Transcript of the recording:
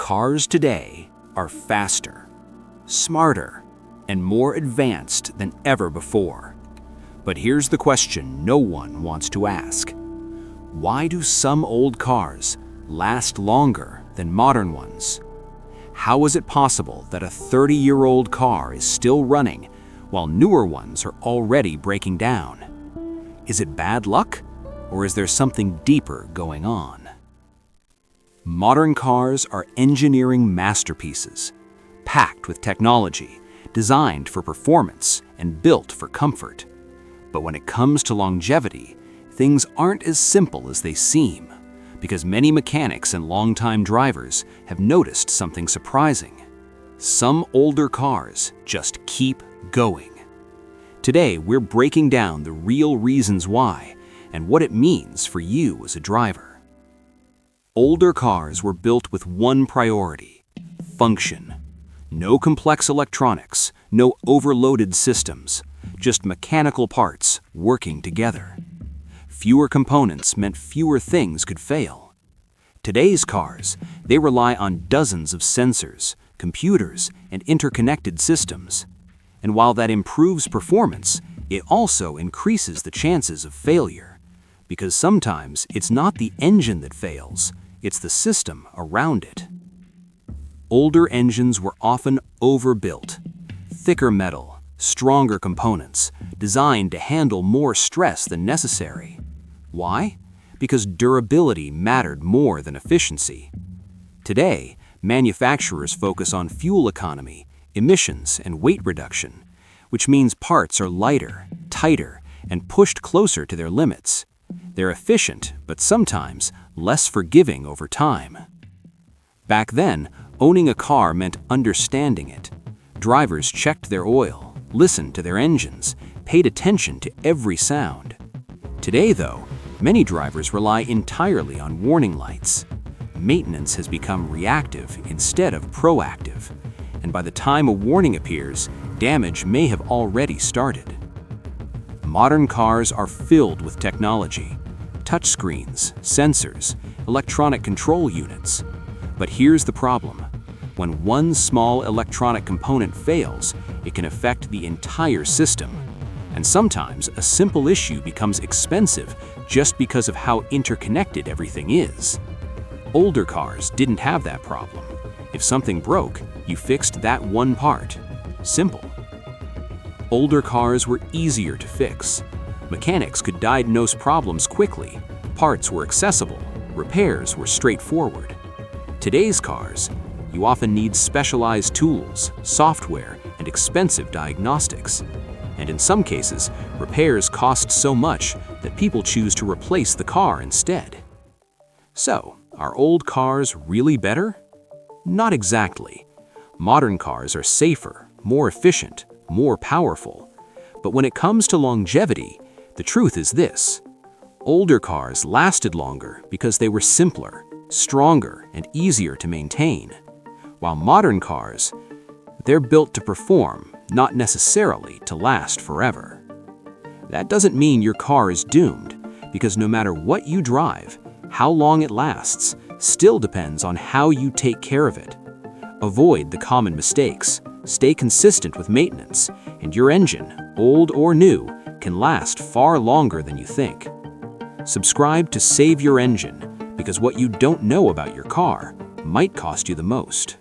Cars today are faster, smarter, and more advanced than ever before. But here's the question no one wants to ask. Why do some old cars last longer than modern ones? How is it possible that a 30-year-old car is still running while newer ones are already breaking down? Is it bad luck, or is there something deeper going on? Modern cars are engineering masterpieces, packed with technology, designed for performance and built for comfort. But when it comes to longevity, things aren't as simple as they seem, because many mechanics and longtime drivers have noticed something surprising. Some older cars just keep going. Today, we're breaking down the real reasons why and what it means for you as a driver. Older cars were built with one priority: function. No complex electronics, no overloaded systems, just mechanical parts working together. Fewer components meant fewer things could fail. Today's cars, they rely on dozens of sensors, computers, and interconnected systems. And while that improves performance, it also increases the chances of failure. Because sometimes it's not the engine that fails, it's the system around it. Older engines were often overbuilt. Thicker metal, stronger components, designed to handle more stress than necessary. Why? Because durability mattered more than efficiency. Today, manufacturers focus on fuel economy, emissions, and weight reduction, which means parts are lighter, tighter, and pushed closer to their limits. They're efficient, but sometimes less forgiving over time. Back then, owning a car meant understanding it. Drivers checked their oil, listened to their engines, paid attention to every sound. Today, though, many drivers rely entirely on warning lights. Maintenance has become reactive instead of proactive, and by the time a warning appears, damage may have already started. Modern cars are filled with technology: touchscreens, sensors, electronic control units. But here's the problem. When one small electronic component fails, it can affect the entire system. And sometimes a simple issue becomes expensive just because of how interconnected everything is. Older cars didn't have that problem. If something broke, you fixed that one part. Simple. Older cars were easier to fix. Mechanics could diagnose problems quickly. Parts were accessible. Repairs were straightforward. Today's cars, you often need specialized tools, software, and expensive diagnostics. And in some cases, repairs cost so much that people choose to replace the car instead. So, are old cars really better? Not exactly. Modern cars are safer, more efficient, more powerful. But when it comes to longevity, the truth is this: older cars lasted longer because they were simpler, stronger, and easier to maintain. While modern cars, they're built to perform, not necessarily to last forever. That doesn't mean your car is doomed, because no matter what you drive, how long it lasts still depends on how you take care of it. Avoid the common mistakes, stay consistent with maintenance, and your engine, old or new, can last far longer than you think. Subscribe to Save Your Engine, because what you don't know about your car might cost you the most.